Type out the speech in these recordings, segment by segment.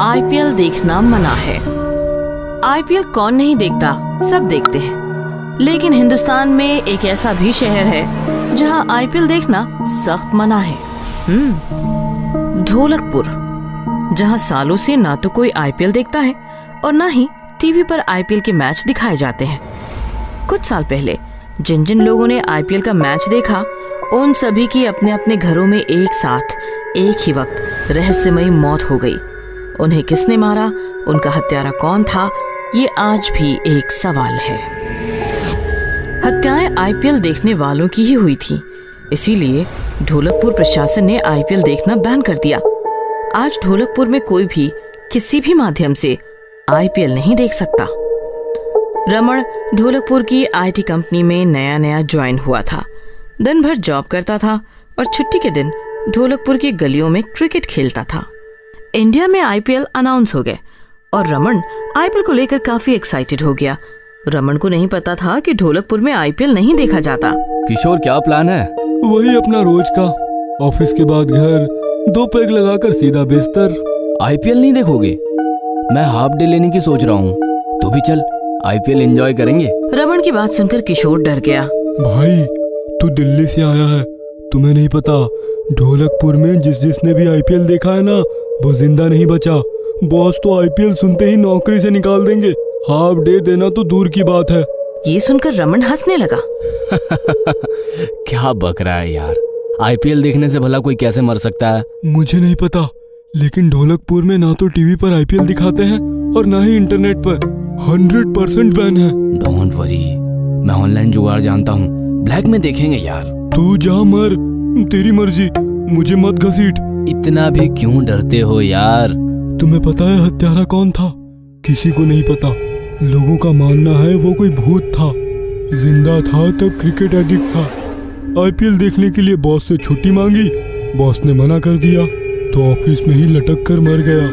IPL देखना मना है। आईपीएल कौन नहीं देखता, सब देखते हैं। लेकिन हिंदुस्तान में एक ऐसा भी शहर है जहां आईपीएल देखना सख्त मना है। ढोलकपुर, जहां सालों से ना तो कोई आईपीएल देखता है और ना ही टीवी पर आईपीएल के मैच दिखाए जाते हैं। कुछ साल पहले जिन जिन लोगों ने आईपीएल का मैच देखा, उन सभी की अपने अपने घरों में एक साथ एक ही वक्त रहस्यमयी मौत हो गई। उन्हें किसने मारा, उनका हत्यारा कौन था, ये आज भी एक सवाल है। हत्याएं आईपीएल देखने वालों की ही हुई थी, इसीलिए ढोलकपुर प्रशासन ने आईपीएल देखना बैन कर दिया। आज ढोलकपुर में कोई भी किसी भी माध्यम से आईपीएल नहीं देख सकता। रमन ढोलकपुर की आईटी कंपनी में नया नया ज्वाइन हुआ था। दिन भर जॉब करता था और छुट्टी के दिन ढोलकपुर की गलियों में क्रिकेट खेलता था। इंडिया में आईपीएल अनाउंस हो गए और रमन आईपीएल को लेकर काफी एक्साइटेड हो गया। रमन को नहीं पता था कि ढोलकपुर में आईपीएल नहीं देखा जाता। किशोर, क्या प्लान है? वही अपना रोज का, ऑफिस के बाद घर, 2 पैग लगाकर सीधा बिस्तर। आईपीएल नहीं देखोगे? मैं हाफ डे लेने की सोच रहा हूँ, तो भी चल, आईपीएल एंजॉय करेंगे। रमन की बात सुनकर किशोर डर गया। भाई, तू दिल्ली से आया है, तुम्हें नहीं पता ढोलकपुर में जिसने भी आईपीएल देखा है ना, वो जिंदा नहीं बचा। बॉस तो आईपीएल सुनते ही नौकरी से निकाल देंगे। हाफ डे देना तो दूर की बात है। ये सुनकर रमन हंसने लगा। क्या बक रहा है यार, आईपीएल देखने से भला कोई कैसे मर सकता है? मुझे नहीं पता, लेकिन ढोलकपुर में ना तो टीवी पर आईपीएल दिखाते हैं और ना ही इंटरनेट पर। 100% बैन है। डोंट वरी, मैं ऑनलाइन जुगाड़ जानता हूँ, ब्लैक में देखेंगे यार। तू जा मर, तेरी मर्जी, मुझे मत घसीट। इतना भी क्यों डरते हो यार? तुम्हें पता है हत्यारा कौन था? किसी को नहीं पता। लोगों का मानना है वो कोई भूत था। जिंदा था तब क्रिकेट एडिक्ट था। आईपीएल देखने के लिए बॉस से छुट्टी मांगी, बॉस ने मना कर दिया तो ऑफिस में ही लटक कर मर गया।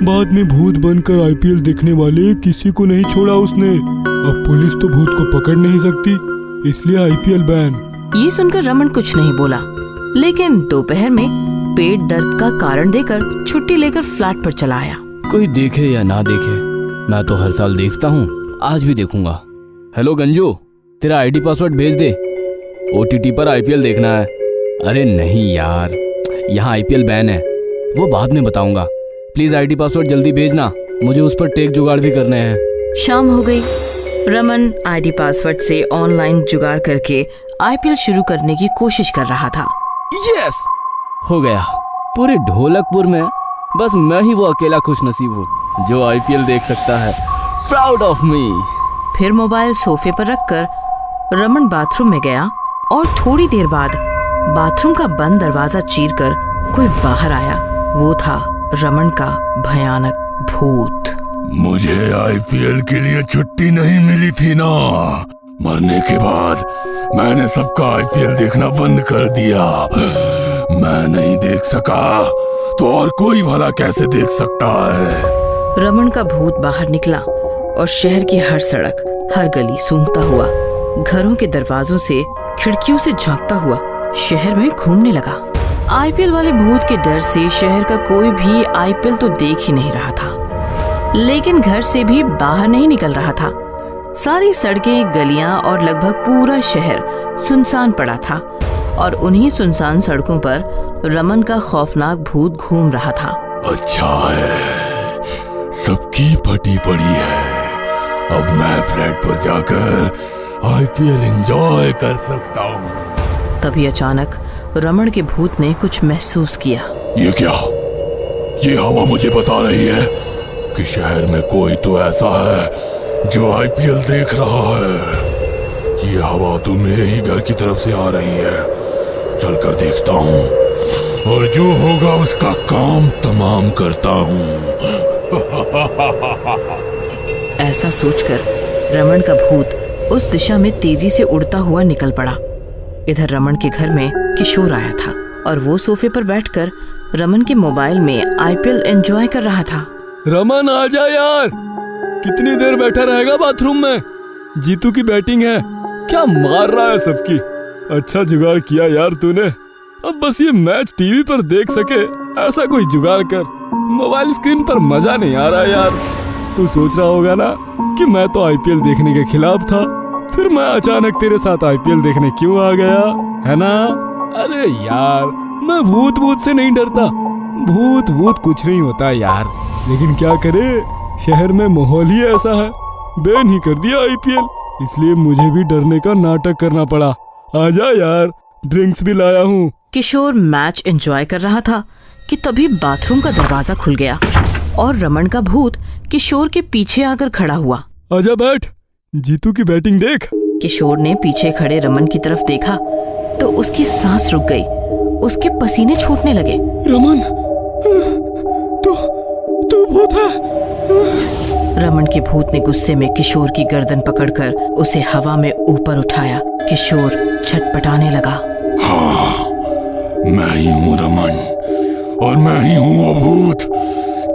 बाद में भूत बनकर आईपीएल देखने वाले किसी को नहीं छोड़ा उसने। अब पुलिस तो भूत को पकड़ नहीं सकती, इसलिए आईपीएल बैन। ये सुनकर रमन कुछ नहीं बोला, लेकिन दोपहर में पेट दर्द का कारण देकर छुट्टी लेकर फ्लैट पर चला आया। कोई देखे या ना देखे, मैं तो हर साल देखता हूँ, आज भी देखूंगा। हेलो गंजू, तेरा आईडी पासवर्ड भेज दे, ओटीटी पर आईपीएल देखना है। अरे नहीं यार, यहाँ आईपीएल बैन है, वो बाद में बताऊंगा। प्लीज आईडी पासवर्ड जल्दी भेजना, मुझे उस पर टेक जुगाड़ भी करने हैं। शाम हो गई। रमन आईडी पासवर्ड से ऑनलाइन जुगाड़ करके आईपीएल शुरू करने की कोशिश कर रहा था। यस, हो गया। पूरे ढोलकपुर में बस मैं ही वो अकेला खुशनसीब हूँ जो आईपीएल देख सकता है। Proud of me. फिर मोबाइल सोफे पर रखकर रमन बाथरूम में गया और थोड़ी देर बाद बाथरूम का बंद दरवाजा चीरकर कोई बाहर आया। वो था रमन का भयानक भूत। मुझे आईपीएल के लिए छुट्टी नहीं मिली थी ना। मरने के बाद मैंने सबका आईपीएल देखना बंद कर दिया। मैं नहीं देख सका तो और कोई भला कैसे देख सकता है? रमन का भूत बाहर निकला और शहर की हर सड़क, हर गली सूंघता हुआ, घरों के दरवाजों से, खिड़कियों से झांकता हुआ शहर में घूमने लगा। आईपीएल वाले भूत के डर से शहर का कोई भी आईपीएल तो देख ही नहीं रहा था, लेकिन घर से भी बाहर नहीं निकल रहा था। सारी सड़कें, गलियां और लगभग पूरा शहर सुनसान पड़ा था और उन्हीं सुनसान सड़कों पर रमन का खौफनाक भूत घूम रहा था। अच्छा है, सबकी फटी पड़ी है। अब मैं फ्लैट पर जाकर आईपीएल एंजॉय कर सकता हूँ। तभी अचानक रमन के भूत ने कुछ महसूस किया। ये क्या? ये हवा मुझे बता रही है कि शहर में कोई तो ऐसा है जो आईपीएल देख रहा है। ये हवा तो मेरे ही घर की तरफ से आ रही है। चलकर देखता हूँ और जो होगा उसका काम तमाम करता हूँ। ऐसा सोचकर रमन का भूत उस दिशा में तेजी से उड़ता हुआ निकल पड़ा। इधर रमन के घर में किशोर आया था और वो सोफे पर बैठकर रमन के मोबाइल में आईपीएल एंजॉय कर रहा था। रमन, आ जा यार, कितनी देर बैठा रहेगा बाथरूम में? जीतू की बैटिंग है, क्या मार रहा है सबकी। अच्छा जुगाड़ किया यार तूने। अब बस ये मैच टीवी पर देख सके ऐसा कोई जुगाड़ कर। मोबाइल स्क्रीन पर मजा नहीं आ रहा यार। तू सोच रहा होगा ना कि मैं तो आईपीएल देखने के खिलाफ था, फिर मैं अचानक तेरे साथ आईपीएल देखने क्यों आ गया, है ना? अरे यार, मैं भूत से नहीं डरता। भूत कुछ नहीं होता यार, लेकिन क्या करे, शहर में माहौल ही ऐसा है। बैन ही कर दिया आईपीएल, इसलिए मुझे भी डरने का नाटक करना पड़ा। आजा यार, ड्रिंक्स भी लाया हूँ। किशोर मैच एंजॉय कर रहा था कि तभी बाथरूम का दरवाजा खुल गया और रमन का भूत किशोर के पीछे आकर खड़ा हुआ। आजा बैठ, जीतू की बैटिंग देख। किशोर ने पीछे खड़े रमन की तरफ देखा तो उसकी सांस रुक गई, उसके पसीने छूटने लगे। रमन, तू भूत है? रमन के भूत ने गुस्से में किशोर की गर्दन पकड़कर उसे हवा में ऊपर उठाया। किशोर छटपटाने लगा। हाँ, मैं ही हूँ रमन, और मैं ही हूँ वो भूत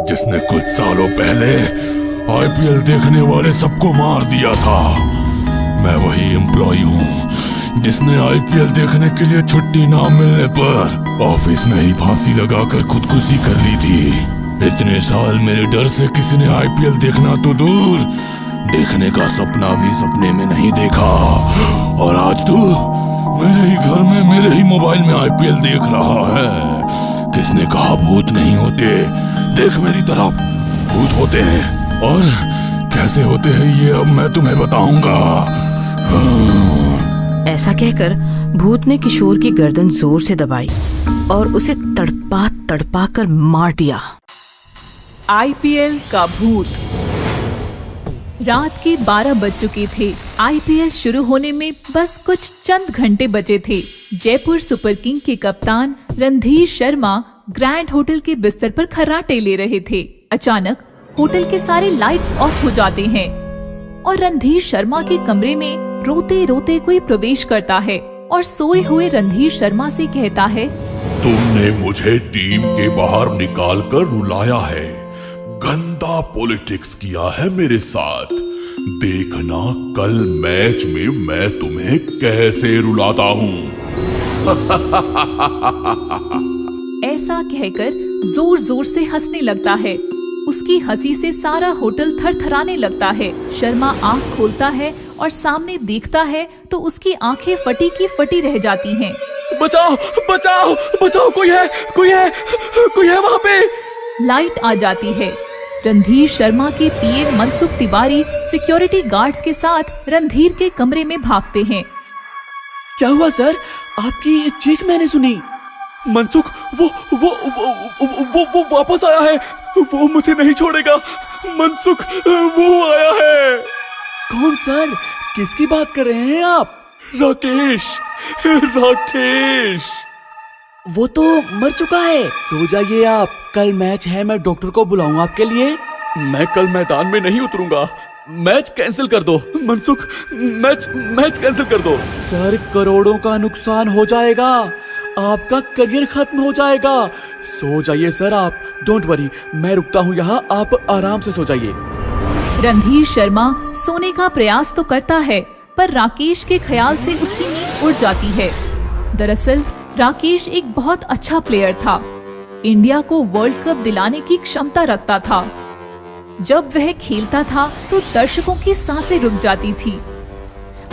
जिसने कुछ सालों पहले आईपीएल देखने वाले सबको मार दिया था। मैं वही एम्प्लॉय हूँ जिसने आईपीएल देखने के लिए छुट्टी ना मिलने पर ऑफिस में ही फांसी लगाकर खुदकुशी कर ली थी। इतने साल मेरे डर से किसी ने आईपीएल देखना तो दूर, देखने का सपना भी सपने में नहीं देखा। और आज तू मेरे ही घर में मेरे ही मोबाइल में आईपीएल देख रहा है। किसने कहा भूत नहीं होते? देख मेरी तरफ, भूत होते हैं, और कैसे होते हैं ये अब मैं तुम्हें बताऊंगा। ऐसा कहकर भूत ने किशोर की गर्दन जोर से दबाई और उसे तड़पा कर मार दिया। आईपीएल का भूत। रात के 12 बज चुके थे। आईपीएल शुरू होने में बस कुछ चंद घंटे बचे थे। जयपुर सुपर किंग के कप्तान रणधीर शर्मा ग्रैंड होटल के बिस्तर पर खर्राटे ले रहे थे। अचानक होटल के सारे लाइट्स ऑफ हो जाते हैं और रणधीर शर्मा के कमरे में रोते रोते कोई प्रवेश करता है और सोए हुए रणधीर शर्मा से कहता है, तुमने मुझे टीम के बाहर निकाल कर रुलाया है, गंदा पॉलिटिक्स किया है मेरे साथ। देखना कल मैच में मैं तुम्हें कैसे रुलाता हूँ। ऐसा कहकर जोर जोर से हंसने लगता है। उसकी हंसी से सारा होटल थरथराने लगता है। शर्मा आंख खोलता है और सामने देखता है तो उसकी आंखें फटी की फटी रह जाती हैं। बचाओ बचाओ बचाओ, कोई है वहाँ पे। लाइट आ जाती है। रणधीर शर्मा के पीए मनसुख तिवारी सिक्योरिटी गार्ड्स के साथ रणधीर के कमरे में भागते हैं। क्या हुआ सर? आपकी चीख मैंने सुनी। मनसुख, वो वापस आया है, वो मुझे नहीं छोड़ेगा। मनसुख, वो आया है। कौन सर? किसकी बात कर रहे हैं आप? राकेश। वो तो मर चुका है। सो जाइए आप, कल मैच है, मैं डॉक्टर को बुलाऊंगा आपके लिए। मैं कल मैदान में नहीं उतरूंगा, मैच कैंसिल कर दो। मनसुख, मैच कैंसिल कर दो। सर, करोड़ों का नुकसान हो जाएगा, आपका करियर खत्म हो जाएगा। सो जाइए सर आप, डोंट वरी, मैं रुकता हूँ यहाँ, आप आराम से सो जाइए। रणधीर शर्मा सोने का प्रयास तो करता है पर राकेश के ख्याल से उसकी नींद उड़ जाती है। दरअसल राकेश एक बहुत अच्छा प्लेयर था। इंडिया को वर्ल्ड कप दिलाने की क्षमता रखता था। जब वह खेलता था तो दर्शकों की सांसें रुक जाती थी,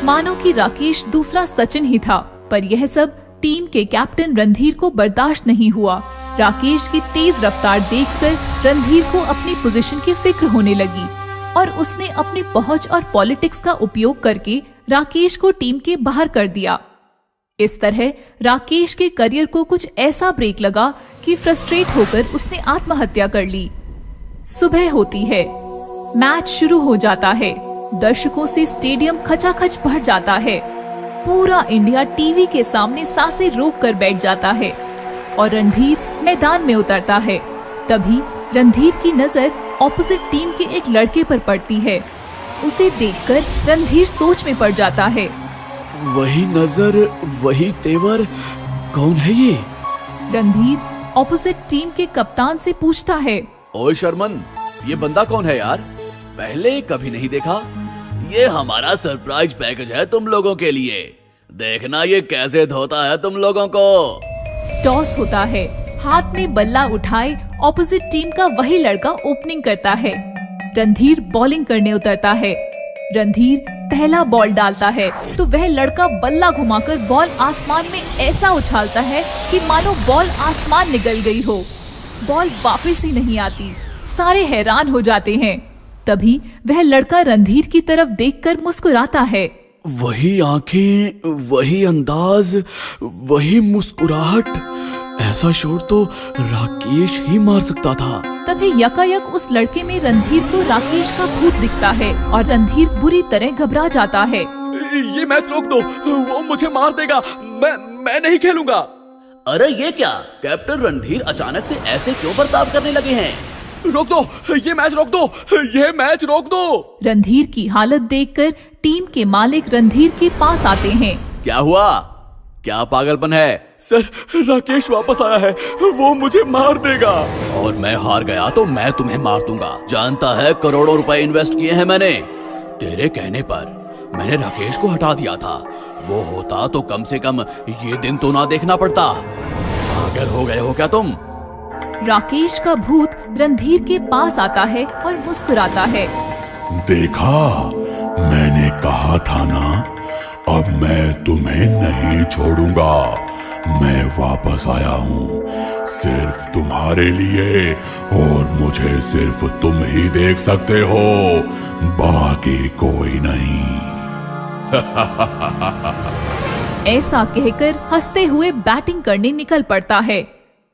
मानो कि राकेश दूसरा सचिन ही था। पर यह सब टीम के कैप्टन रणधीर को बर्दाश्त नहीं हुआ। राकेश की तेज रफ्तार देखकर रणधीर को अपनी पोजीशन की फिक्र होने लगी और उसने अपनी पहुंच और पॉलिटिक्स का उपयोग करके राकेश को टीम के बाहर कर दिया। इस तरह राकेश के करियर को कुछ ऐसा ब्रेक लगा कि फ्रस्ट्रेट होकर उसने आत्महत्या कर ली। सुबह होती है, मैच शुरू हो जाता है। दर्शकों से स्टेडियम खचाखच भर जाता है। पूरा इंडिया टीवी के सामने सांसें रोक कर बैठ जाता है और रणधीर मैदान में उतरता है। तभी रणधीर की नजर ऑपोजिट टीम के एक लड़के पर पड़ती है। उसे देखकर रणधीर सोच में पड़ जाता है। वही नजर, वही तेवर, कौन है ये? रणधीर ऑपोजिट टीम के कप्तान से पूछता है, ओए शर्मन, ये बंदा कौन है यार? पहले कभी नहीं देखा। ये हमारा सरप्राइज पैकेज है तुम लोगों के लिए, देखना ये कैसे धोता है तुम लोगों को। टॉस होता है। हाथ में बल्ला उठाए ऑपोजिट टीम का वही लड़का ओपनिंग करता है। रणधीर बॉलिंग करने उतरता है। रणधीर पहला बॉल डालता है तो वह लड़का बल्ला घुमाकर बॉल आसमान में ऐसा उछालता है कि मानो बॉल आसमान निकल गई हो। बॉल वापस ही नहीं आती। सारे हैरान हो जाते हैं। तभी वह लड़का रणधीर की तरफ देखकर मुस्कुराता है। वही आंखें, वही अंदाज, वही मुस्कुराहट, ऐसा शॉट तो राकेश ही मार सकता था। तभी यकायक उस लड़के में रणधीर को राकेश का भूत दिखता है और रणधीर बुरी तरह घबरा जाता है। ये मैच रोक दो, वो मुझे मार देगा। मैं नहीं खेलूंगा। अरे ये क्या, कैप्टन रणधीर अचानक से ऐसे क्यों बर्ताव करने लगे हैं? रोक दो, ये मैच रोक दो, ये मैच रोक दो। रणधीर की हालत देखकर टीम के मालिक रणधीर के पास आते हैं। क्या हुआ? क्या पागलपन है? सर, राकेश वापस आया है, वो मुझे मार देगा। और मैं हार गया तो मैं तुम्हें मार दूंगा। जानता है करोड़ों रुपए इन्वेस्ट किए हैं मैंने। तेरे कहने पर मैंने राकेश को हटा दिया था। वो होता तो कम से कम ये दिन तो ना देखना पड़ता। पागल हो गए हो क्या तुम? राकेश का भूत रणधीर के पास आता है और मुस्कुराता है। देखा, मैंने कहा था ना, अब मैं तुम्हें नहीं छोड़ूंगा। मैं वापस आया हूँ सिर्फ तुम्हारे लिए, और मुझे सिर्फ तुम ही देख सकते हो, बाकी कोई नहीं। ऐसा कहकर हंसते हुए बैटिंग करने निकल पड़ता है।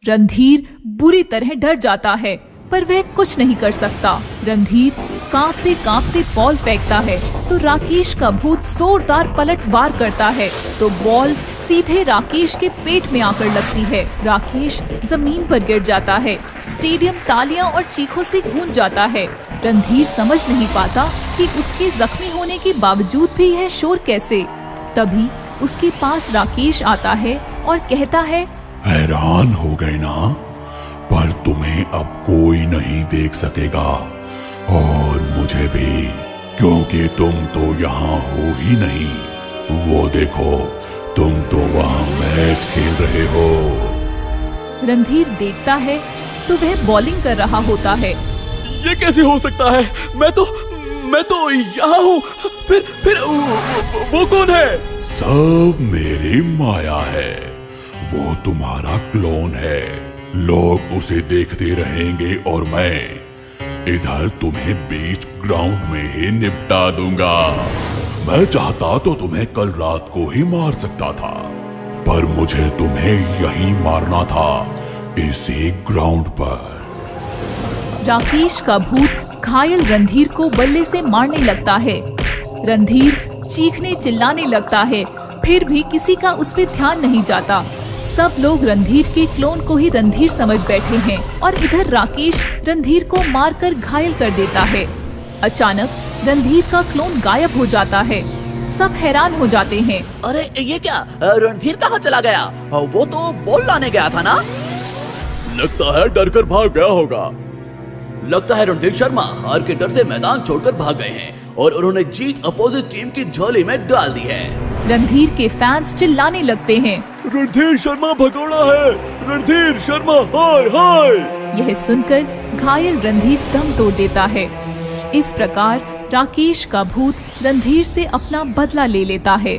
रणधीर बुरी तरह डर जाता है पर वह कुछ नहीं कर सकता। रणधीर कांपते कांपते बॉल फेंकता है तो राकेश का भूत जोरदार पलटवार करता है तो बॉल सीधे राकेश के पेट में आकर लगती है। राकेश जमीन पर गिर जाता है। स्टेडियम तालियां और चीखों से गूंज जाता है। रणधीर समझ नहीं पाता कि उसके जख्मी होने के बावजूद भी यह शोर कैसे। तभी उसके पास राकेश आता है और कहता है, हैरान हो गए ना, पर तुम्हें अब कोई नहीं देख सकेगा, और मुझे भी, क्योंकि तुम तो यहाँ हो ही नहीं। वो देखो, तुम तो वहाँ मैच खेल रहे हो। रणधीर देखता है तो वह बॉलिंग कर रहा होता है। ये कैसे हो सकता है? मैं तो यहाँ हूँ। फिर वो कौन है? सब मेरी माया है। वो तुम्हारा क्लोन है। लोग उसे देखते रहेंगे और मैं इधर तुम्हें बीच ग्राउंड में ही निपटा दूंगा। मैं चाहता तो तुम्हें कल रात को ही मार सकता था, पर मुझे तुम्हें यहीं मारना था, इसी ग्राउंड पर। राकेश का भूत घायल रणधीर को बल्ले से मारने लगता है। रणधीर चीखने चिल्लाने लगता है, फिर भी किसी का उस पर ध्यान नहीं जाता। सब लोग रणधीर के क्लोन को ही रणधीर समझ बैठे हैं और इधर राकेश रणधीर को मारकर घायल कर देता है। अचानक रणधीर का क्लोन गायब हो जाता है। सब हैरान हो जाते हैं। अरे ये क्या, रणधीर कहाँ चला गया? वो तो बॉल लाने गया था ना? लगता है डर कर भाग गया होगा। लगता है रणधीर शर्मा हार के डर से मैदान छोड़कर भाग गए हैं और उन्होंने जीत अपोजिट टीम की झोली में डाल दी है। रणधीर के फैंस चिल्लाने लगते हैं, रणधीर शर्मा भगोड़ा है, रणधीर शर्मा, हाय हाय। यह सुनकर घायल रणधीर दम तोड़ देता है। इस प्रकार राकेश का भूत रणधीर से अपना बदला ले लेता है।